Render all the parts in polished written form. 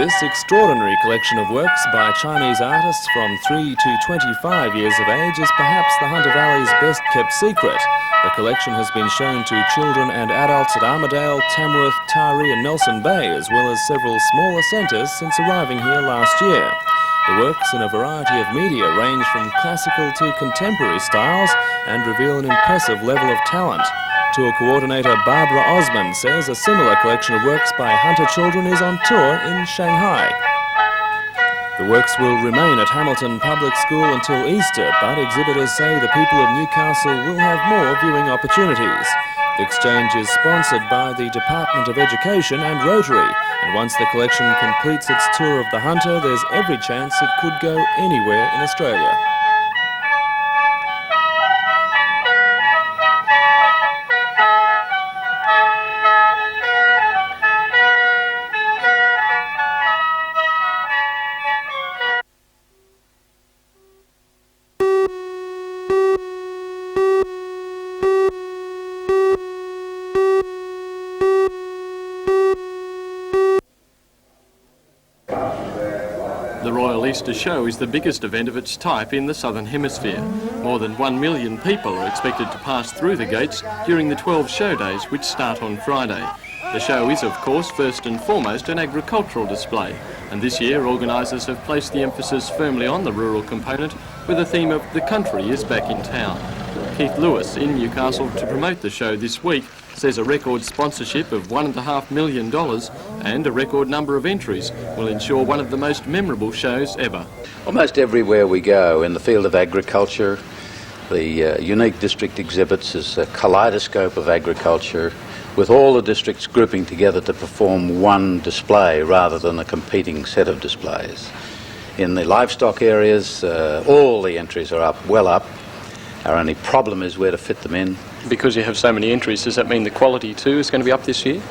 This extraordinary collection of works by Chinese artists from 3 to 25 years of age is perhaps the Hunter Valley's best-kept secret. The collection has been shown to children and adults at Armidale, Tamworth, Taree and Nelson Bay, as well as several smaller centres since arriving here last year. The works in a variety of media range from classical to contemporary styles and reveal an impressive level of talent. Tour coordinator Barbara Osmond says a similar collection of works by Hunter children is on tour in Shanghai. The works will remain at Hamilton Public School until Easter, but exhibitors say the people of Newcastle will have more viewing opportunities. The exchange is sponsored by the Department of Education and Rotary, and once the collection completes its tour of the Hunter, there's every chance it could go anywhere in Australia. The Royal Easter Show is the biggest event of its type in the Southern Hemisphere. More than 1 million people are expected to pass through the gates during the 12 show days which start on Friday. The show is, of course, first and foremost an agricultural display, and this year organisers have placed the emphasis firmly on the rural component with the theme of "The Country is Back in Town." Keith Lewis in Newcastle to promote the show this week says a record sponsorship of $1.5 million and a record number of entries will ensure one of the most memorable shows ever. Almost everywhere we go in the field of agriculture, the unique district exhibits is a kaleidoscope of agriculture with all the districts grouping together to perform one display rather than a competing set of displays. In the livestock areas, all the entries are up, well up. Our only problem is where to fit them in. Because you have so many entries, does that mean the quality too is going to be up this year?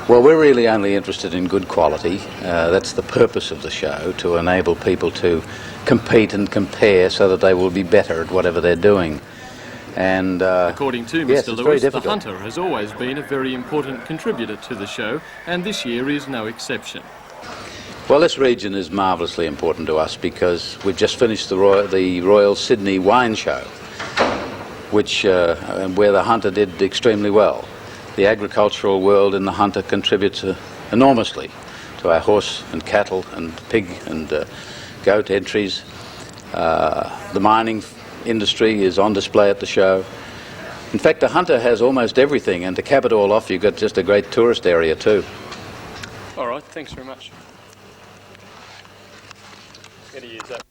Well, we're really only interested in good quality. That's the purpose of the show, to enable people to compete and compare so that they will be better at whatever they're doing. And according to yes, Mr. it's Lewis, very the difficult. Hunter has always been a very important contributor to the show, and this year is no exception. Well, this region is marvellously important to us because we've just finished the Royal Sydney Wine Show, which where the Hunter did extremely well. The agricultural world in the Hunter contributes enormously to our horse and cattle and pig and goat entries. The mining industry is on display at the show. In fact, the Hunter has almost everything, and to cap it all off, you've got just a great tourist area too. All right, thanks very much. I'm going to use that.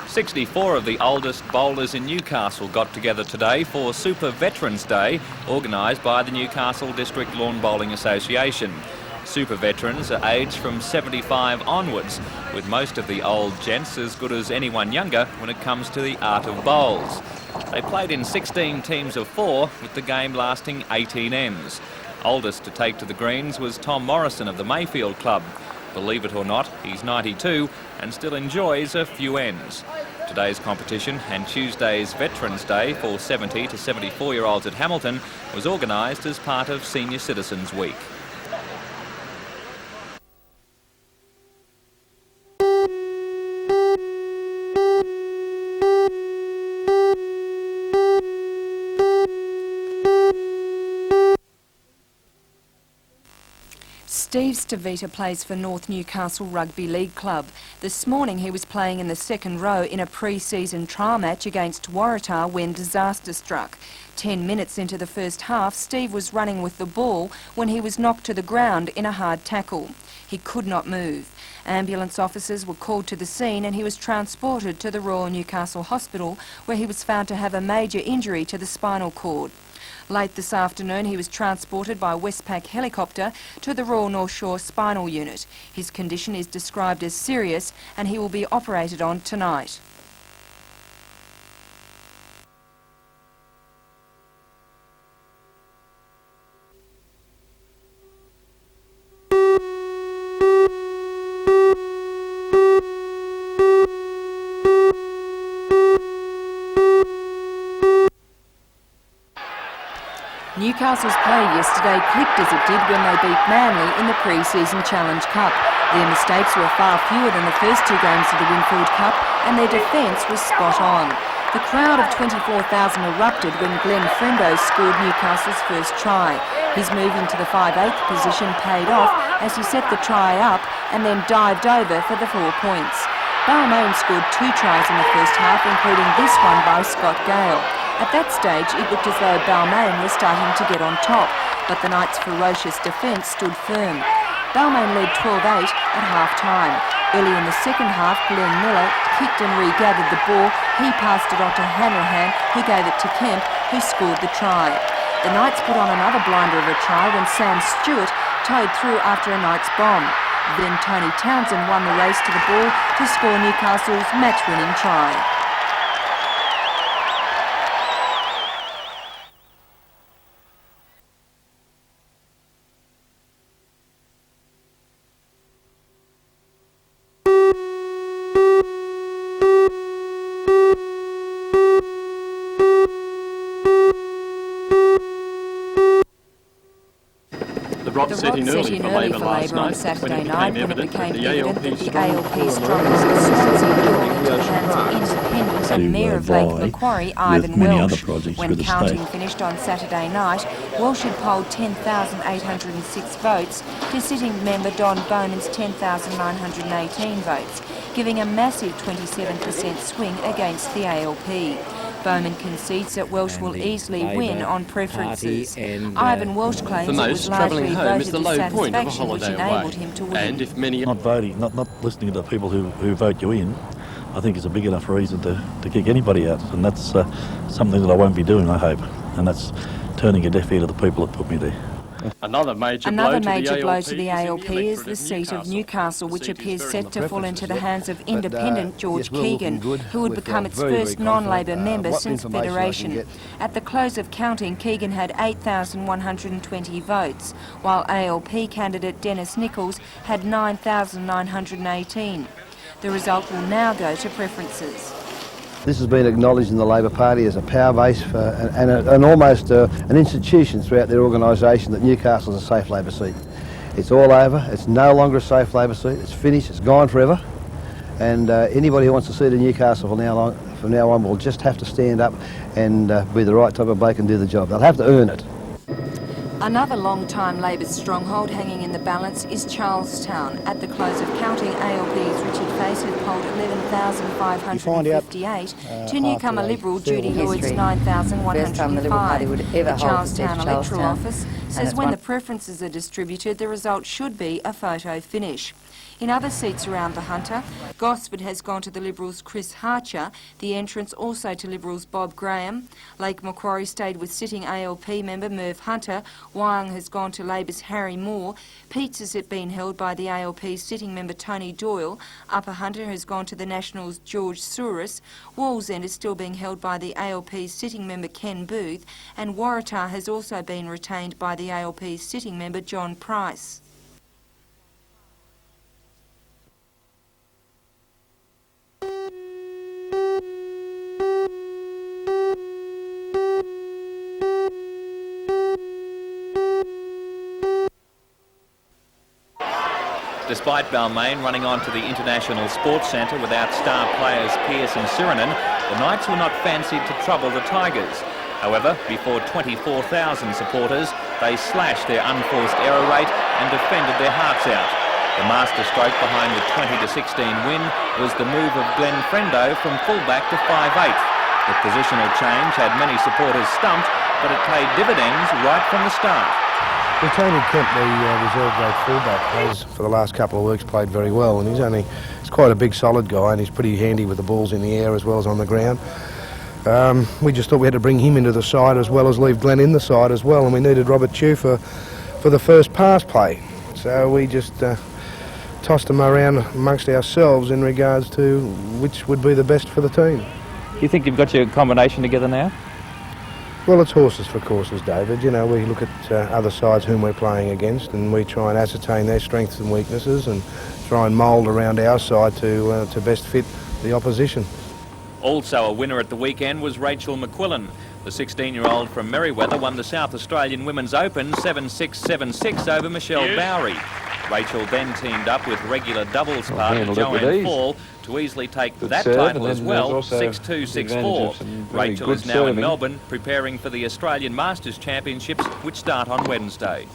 "64 of the oldest bowlers in Newcastle got together today for Super Veterans Day, organised by the Newcastle District Lawn Bowling Association. Super Veterans are aged from 75 onwards, with most of the old gents as good as anyone younger when it comes to the art of bowls. They played in 16 teams of 4, with the game lasting 18 ends. Oldest to take to the greens was Tom Morrison of the Mayfield Club. Believe it or not, he's 92 and still enjoys a few ends. Today's competition and Tuesday's Veterans Day for 70 to 74-year-olds at Hamilton was organised as part of Senior Citizens Week. Steve Stavita plays for North Newcastle Rugby League Club. This morning he was playing in the second row in a pre-season trial match against Waratah when disaster struck. 10 minutes into the first half, Steve was running with the ball when he was knocked to the ground in a hard tackle. He could not move. Ambulance officers were called to the scene and he was transported to the Royal Newcastle Hospital, where he was found to have a major injury to the spinal cord. Late this afternoon he was transported by Westpac helicopter to the Royal North Shore Spinal Unit. His condition is described as serious and he will be operated on tonight. Newcastle's play yesterday clipped as it did when they beat Manly in the pre-season Challenge Cup. Their mistakes were far fewer than the first two games of the Winfield Cup, and their defence was spot on. The crowd of 24,000 erupted when Frendo scored Newcastle's first try. His move into the 5/8 position paid off as he set the try up and then dived over for the 4 points. Balmain scored 2 tries in the first half, including this one by Scott Gale. At that stage, it looked as though Balmain was starting to get on top, but the Knights' ferocious defence stood firm. Balmain led 12-8 at half-time. Early in the second half, Miller kicked and regathered the ball. He passed it on to Hanrahan, who gave it to Kemp, who scored the try. The Knights put on another blinder of a try when Sam Stewart towed through after a Knights bomb. Then Tony Townsend won the race to the ball to score Newcastle's match-winning try. The rot set in early for Labor last night on Saturday when night it became the evident that the ALP's strongest at Swansea fall into the hands of Independent and Mayor of Lake Macquarie, Ivan Welsh. When counting finished on Saturday night, Welsh had polled 10,806 votes to sitting member Don Bonan's 10,918 votes, giving a massive 27% swing against the ALP. Bowman concedes that Welsh will easily win on preferences. Ivan Welsh claims For it most, was largely travelling home is voter the low point of a dissatisfaction which holiday enabled away. him to win. And if many Not voting, not listening to the people who vote you in, I think is a big enough reason to kick anybody out. And that's something that I won't be doing, I hope. And that's turning a deaf ear to the people that put me there. Another major blow blow to the ALP is the seat of Newcastle, which appears set to fall into the hands of independent George Keegan, who would become its first non-Labor member since Federation. At the close of counting, Keegan had 8,120 votes, while ALP candidate Dennis Nichols had 9,918. The result will now go to preferences. This has been acknowledged in the Labor Party as a power base and almost an institution throughout their organisation that Newcastle is a safe Labor seat. It's all over, it's no longer a safe Labor seat, it's finished, it's gone forever, and anybody who wants to see the Newcastle from now on will just have to stand up and be the right type of bloke and do the job. They'll have to earn it. Another long-time Labor's stronghold hanging in the balance is Charlestown. At the close of counting, ALP's Richard Face had polled 11,558 to newcomer Liberal Judy Lloyd's 9,105. The Charlestown Electoral Office says when the preferences are distributed, the result should be a photo finish. In other seats around the Hunter, Gosford has gone to the Liberals' Chris Harcher, the entrance also to Liberals' Bob Graham. Lake Macquarie stayed with sitting ALP member Merv Hunter. Wyong has gone to Labor's Harry Moore. Pete's has been held by the ALP's sitting member Tony Doyle. Upper Hunter has gone to the Nationals' George Souris. Wallsend is still being held by the ALP's sitting member Ken Booth. And Waratah has also been retained by the ALP's sitting member John Price. Despite Balmain running on to the International Sports Centre without star players Pearce and Sirinen, the Knights were not fancied to trouble the Tigers. However, before 24,000 supporters, they slashed their unforced error rate and defended their hearts out. The masterstroke behind the 20-16 win was the move of Frendo from fullback to 5/8. The positional change had many supporters stumped, but it paid dividends right from the start. Well, Tony Kemp, the reserve grade fullback, has for the last couple of weeks played very well, and he's quite a big solid guy, and he's pretty handy with the balls in the air as well as on the ground. We just thought we had to bring him into the side as well as leave Glenn in the side as well, and we needed Robert Chew for the first pass play. So we just tossed them around amongst ourselves in regards to which would be the best for the team. You think you've got your combination together now? Well, it's horses for courses, David. You know, we look at other sides whom we're playing against, and we try and ascertain their strengths and weaknesses and try and mould around our side to best fit the opposition. Also a winner at the weekend was Rachel McQuillan. The 16-year-old from Merewether won the South Australian Women's Open 7-6, 7-6 over Michelle Bowery. Rachel then teamed up with regular doubles partner Joanne Fall to easily take that title as well, 6-2, 6-4. Rachel is now in Melbourne preparing for the Australian Masters Championships, which start on Wednesday.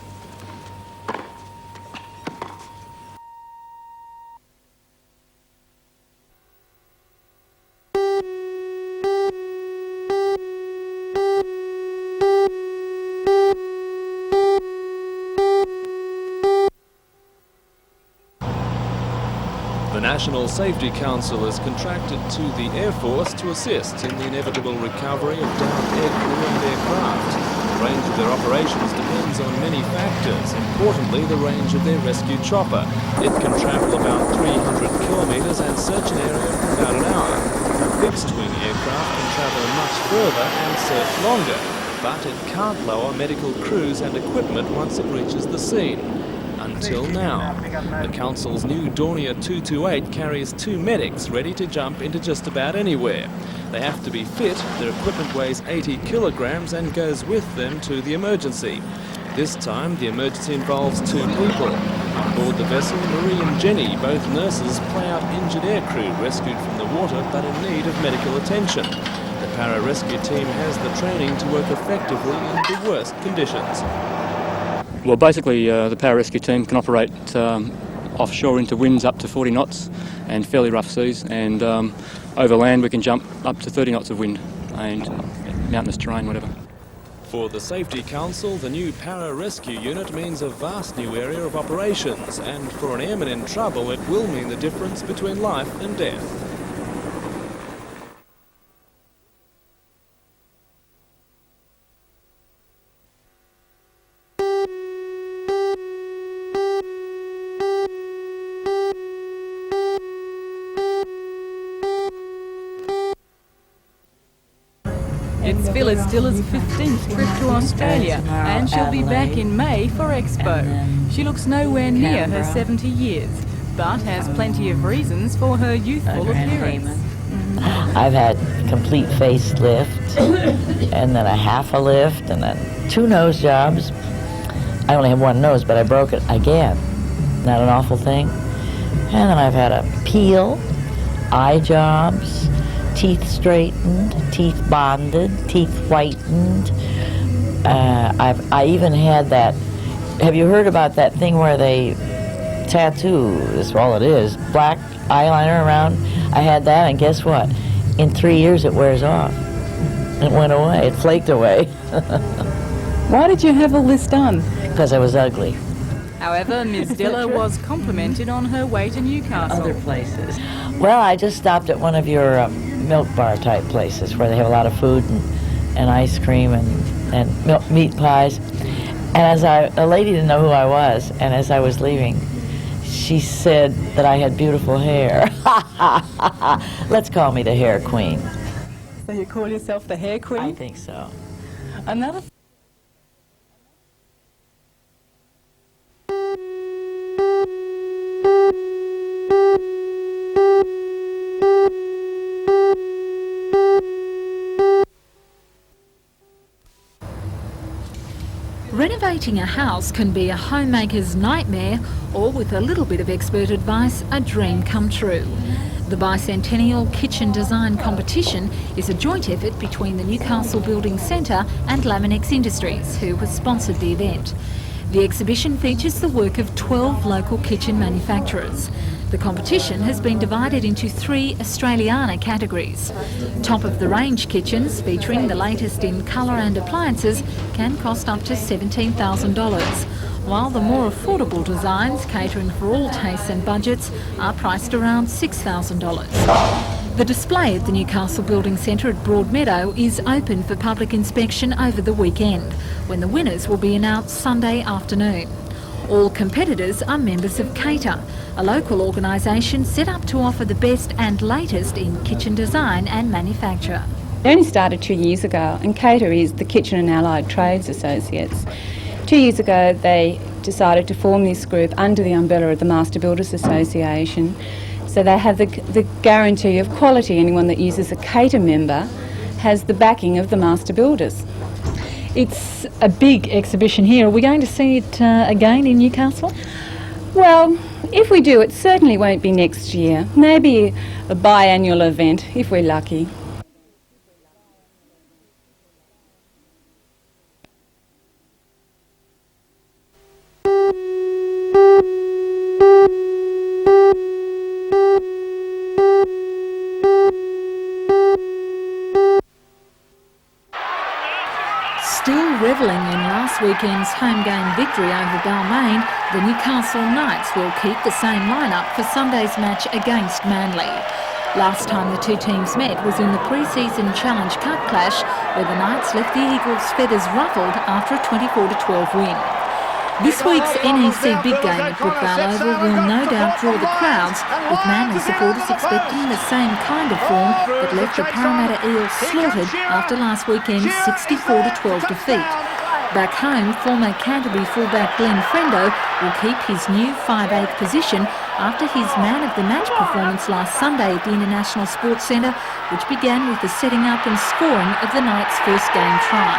The National Safety Council has contracted to the Air Force to assist in the inevitable recovery of downed aircrew and aircraft. The range of their operations depends on many factors, importantly the range of their rescue chopper. It can travel about 300 kilometres and search an area for about an hour. A fixed-wing aircraft can travel much further and search longer, but it can't lower medical crews and equipment once it reaches the scene. Until now. The Council's new Dornier 228 carries 2 medics ready to jump into just about anywhere. They have to be fit, their equipment weighs 80 kilograms and goes with them to the emergency. This time the emergency involves 2 people. On board the vessel, Marie and Jenny, both nurses, play out injured aircrew rescued from the water but in need of medical attention. The para-rescue team has the training to work effectively in the worst conditions. Well, basically the pararescue team can operate offshore into winds up to 40 knots and fairly rough seas, and over land we can jump up to 30 knots of wind and mountainous terrain, whatever. For the Safety Council, the new para-rescue unit means a vast new area of operations, and for an airman in trouble it will mean the difference between life and death. It's Phyllis Diller's 15th trip to Australia, and she'll be back in May for Expo. She looks nowhere near her 70 years, but has plenty of reasons for her youthful appearance. I've had complete facelift, and then a half a lift, and then 2 nose jobs. I only have 1 nose, but I broke it again. Not an awful thing. And then I've had a peel, eye jobs, teeth straightened, teeth bonded, teeth whitened. I even had that, have you heard about that thing where they tattoo, that's all it is, black eyeliner around? I had that, and guess what? In 3 years it wears off. It went away, it flaked away. Why did you have all this done? Because I was ugly. However, Ms. Diller was complimented on her way to Newcastle. Other places. Well, I just stopped at one of your milk bar type places where they have a lot of food and ice cream and meat pies. And as a lady didn't know who I was, and as I was leaving, she said that I had beautiful hair. Let's call me the hair queen. So you call yourself the hair queen? I think so. Another. Renovating a house can be a homemaker's nightmare, or with a little bit of expert advice, a dream come true. The Bicentennial Kitchen Design Competition is a joint effort between the Newcastle Building Centre and Laminex Industries, who has sponsored the event. The exhibition features the work of 12 local kitchen manufacturers. The competition has been divided into 3 Australiana categories. Top-of-the-range kitchens, featuring the latest in colour and appliances, can cost up to $17,000, while the more affordable designs, catering for all tastes and budgets, are priced around $6,000. The display at the Newcastle Building Centre at Broadmeadow is open for public inspection over the weekend, when the winners will be announced Sunday afternoon. All competitors are members of Cater, a local organisation set up to offer the best and latest in kitchen design and manufacture. It only started 2 years ago, and Cater is the Kitchen and Allied Trades Associates. 2 years ago they decided to form this group under the umbrella of the Master Builders Association, so they have the guarantee of quality. Anyone that uses a Cater member has the backing of the master builders. It's a big exhibition here. Are we going to see it again in Newcastle? Well, if we do, it certainly won't be next year. Maybe a biannual event, if we're lucky. Still revelling in last weekend's home game victory over Balmain, the Newcastle Knights will keep the same lineup for Sunday's match against Manly. Last time the two teams met was in the pre-season Challenge Cup clash, where the Knights left the Eagles' feathers ruffled after a 24-12 win. This week's NEC big game at Brookvale Oval will no doubt draw the crowds, with Manly supporters expecting the same kind of form that left the Parramatta Eels slaughtered after last weekend's 64-12 defeat. Back home, former Canterbury fullback Frendo will keep his new 5'8" position after his man-of-the-match performance last Sunday at the International Sports Centre, which began with the setting up and scoring of the Knights' first game try.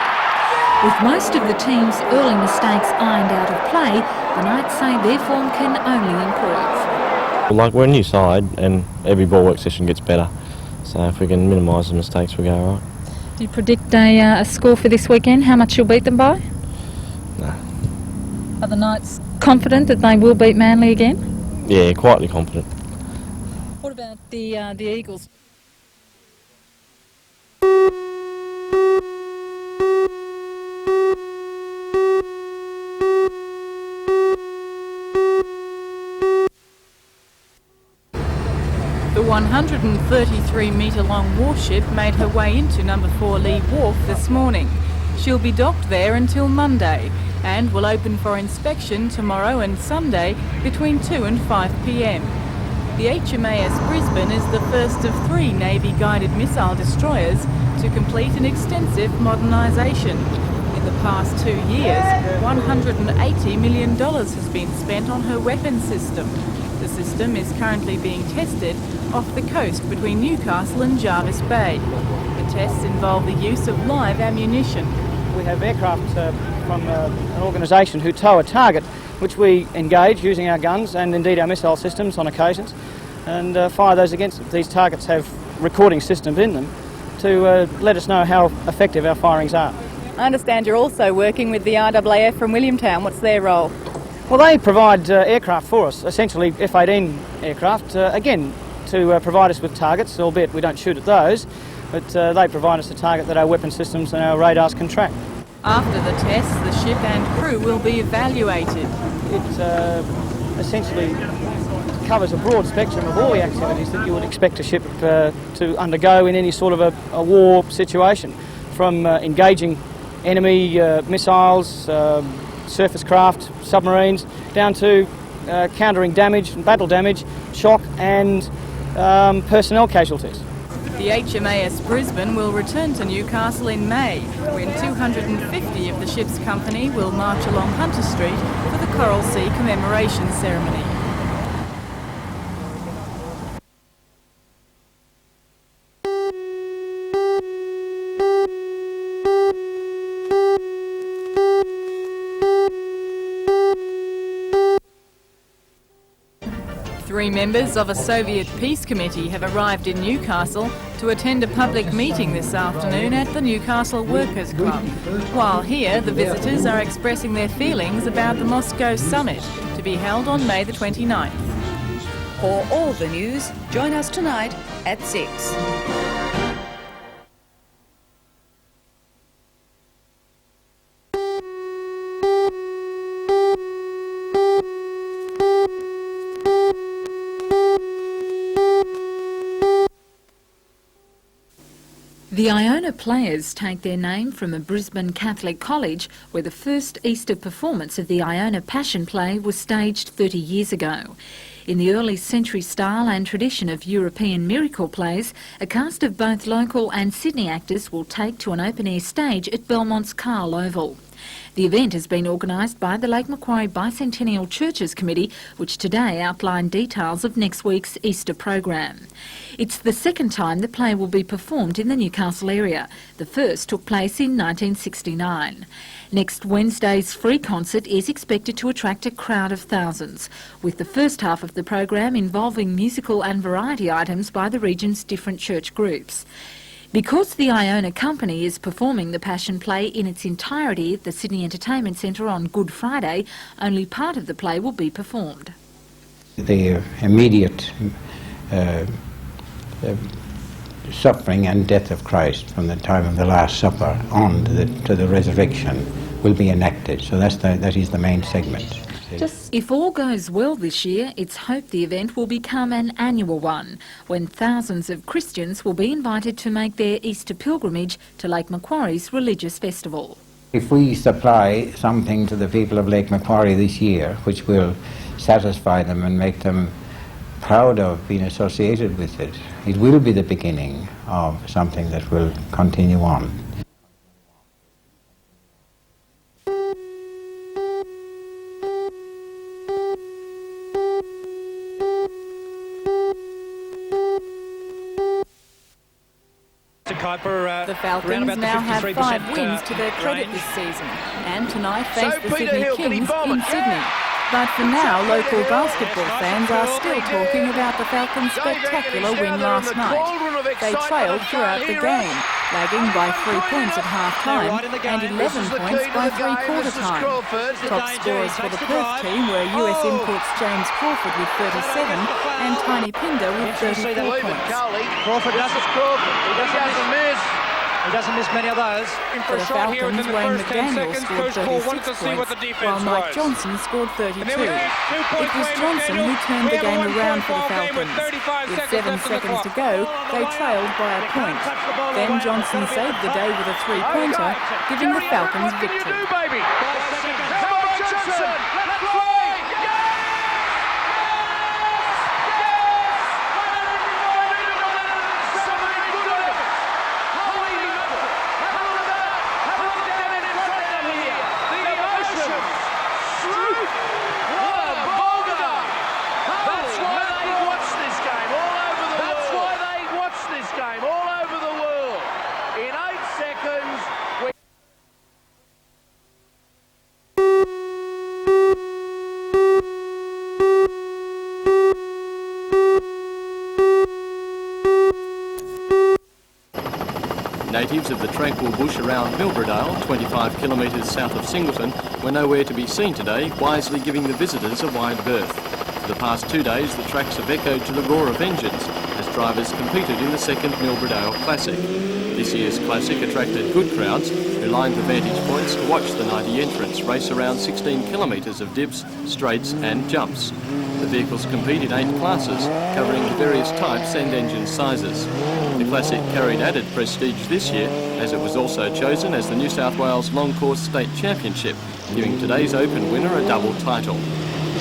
With most of the team's early mistakes ironed out of play, the Knights say their form can only improve. Like, we're a new side and every ball work session gets better, so if we can minimise the mistakes we go all right. Do you predict a score for this weekend, how much you'll beat them by? No. Are the Knights confident that they will beat Manly again? Yeah, quietly confident. What about the Eagles? The 133-metre-long warship made her way into number 4 Lee Wharf this morning. She'll be docked there until Monday and will open for inspection tomorrow and Sunday between 2 and 5 p.m. The HMAS Brisbane is the first of 3 Navy-guided missile destroyers to complete an extensive modernisation. In the past 2 years, $180 million has been spent on her weapon system. The system is currently being tested off the coast between Newcastle and Jarvis Bay. The tests involve the use of live ammunition. We have aircraft from an organisation who tow a target, which we engage using our guns and indeed our missile systems on occasions, and fire those against them. These targets have recording systems in them to let us know how effective our firings are. I understand you're also working with the RAAF from Williamtown. What's their role? Well, they provide aircraft for us, essentially F-18 aircraft, again, to provide us with targets, albeit we don't shoot at those, but they provide us a target that our weapon systems and our radars can track. After the tests, the ship and crew will be evaluated. It essentially covers a broad spectrum of all the activities that you would expect a ship to undergo in any sort of a war situation, from engaging enemy missiles, surface craft, submarines, down to countering damage, battle damage, shock and personnel casualties. The HMAS Brisbane will return to Newcastle in May, when 250 of the ship's company will march along Hunter Street for the Coral Sea commemoration ceremony. Three members of a Soviet peace committee have arrived in Newcastle to attend a public meeting this afternoon at the Newcastle Workers' Club. While here, the visitors are expressing their feelings about the Moscow summit to be held on May the 29th. For all the news, join us tonight at 6. The Iona players take their name from a Brisbane Catholic college where the first Easter performance of the Iona Passion Play was staged 30 years ago. In the early century style and tradition of European miracle plays, a cast of both local and Sydney actors will take to an open-air stage at Belmont's Carl Oval. The event has been organised by the Lake Macquarie Bicentennial Churches Committee, which today outlined details of next week's Easter program. It's the second time the play will be performed in the Newcastle area. The first took place in 1969. Next Wednesday's free concert is expected to attract a crowd of thousands, with the first half of the program involving musical and variety items by the region's different church groups. Because the Iona company is performing the Passion Play in its entirety at the Sydney Entertainment Centre on Good Friday, only part of the play will be performed. The immediate suffering and death of Christ from the time of the Last Supper on to the resurrection will be enacted. So that is the main segment. If all goes well this year, it's hoped the event will become an annual one, when thousands of Christians will be invited to make their Easter pilgrimage to Lake Macquarie's religious festival. If we supply something to the people of Lake Macquarie this year, which will satisfy them and make them proud of being associated with it, it will be the beginning of something that will continue on. The Falcons now have 5 wins to their credit this season, and tonight face the Sydney Kings in Sydney. But for now, local basketball fans are still talking about the Falcons' spectacular win last night. They trailed throughout the game, lagging by 3 points at half-time and 11 points by three-quarter time. Top scorers for the Perth team were US imports James Crawford with 37 and Tiny Pinder with 34 points. Crawford doesn't miss. He doesn't miss many of those. For the Falcons, Wayne McDaniel scored 36 points, while Mike Johnson scored 32. It was Johnson who turned the game around for the Falcons. With 7 seconds to go, they trailed by a point. Then Johnson saved the day with a three-pointer, giving the Falcons victory. Natives of the tranquil bush around Milbrodale, 25 kilometres south of Singleton, were nowhere to be seen today, wisely giving the visitors a wide berth. For the past 2 days, the tracks have echoed to the roar of engines as drivers competed in the second Milbrodale Classic. This year's Classic attracted good crowds who lined the vantage points to watch the 90 entrants race around 16 kilometres of dips, straights and jumps. The vehicles compete in 8 classes, covering various types and engine sizes. The Classic carried added prestige this year, as it was also chosen as the New South Wales Long Course State Championship, giving today's Open winner a double title.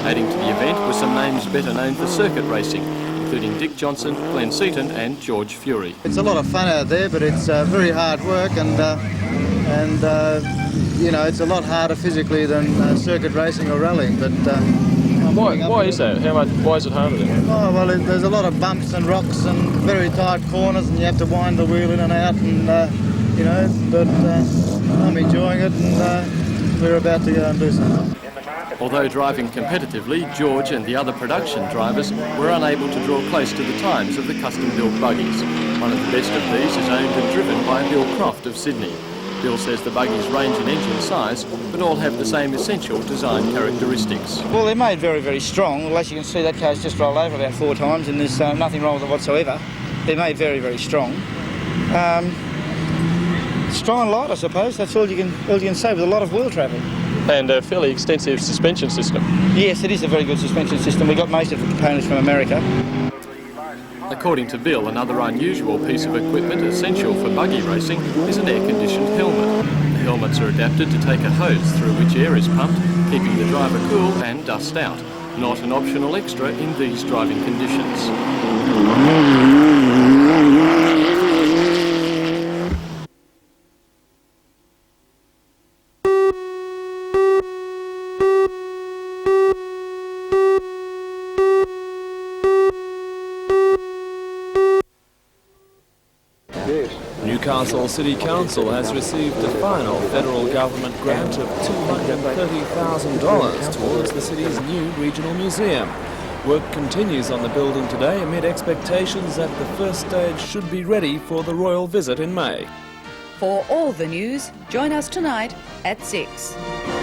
Adding to the event were some names better known for circuit racing, including Dick Johnson, Glenn Seaton and George Fury. It's a lot of fun out there, but it's very hard work and you know, it's a lot harder physically than circuit racing or rallying, but why is that? Why is it harder then? Oh, well, there's a lot of bumps and rocks and very tight corners, and you have to wind the wheel in and out, and you know, but I'm enjoying it, and we're about to go and do something. Although driving competitively, George and the other production drivers were unable to draw close to the times of the custom-built buggies. One of the best of these is owned and driven by Bill Croft of Sydney. Bill says the buggies range in engine size, but all have the same essential design characteristics. Well, they're made very, very strong. Well, as you can see, that car's just rolled over about 4 times, and there's nothing wrong with it whatsoever. They're made very, very strong. Strong and light, I suppose. That's all you can say with a lot of wheel travel. And a fairly extensive suspension system. Yes, it is a very good suspension system. We got most of the components from America. According to Bill, another unusual piece of equipment essential for buggy racing is an air-conditioned helmet. The helmets are adapted to take a hose through which air is pumped, keeping the driver cool and dust out. Not an optional extra in these driving conditions. Newcastle City Council has received a final federal government grant of $230,000 towards the city's new regional museum. Work continues on the building today amid expectations that the first stage should be ready for the royal visit in May. For all the news, join us tonight at 6.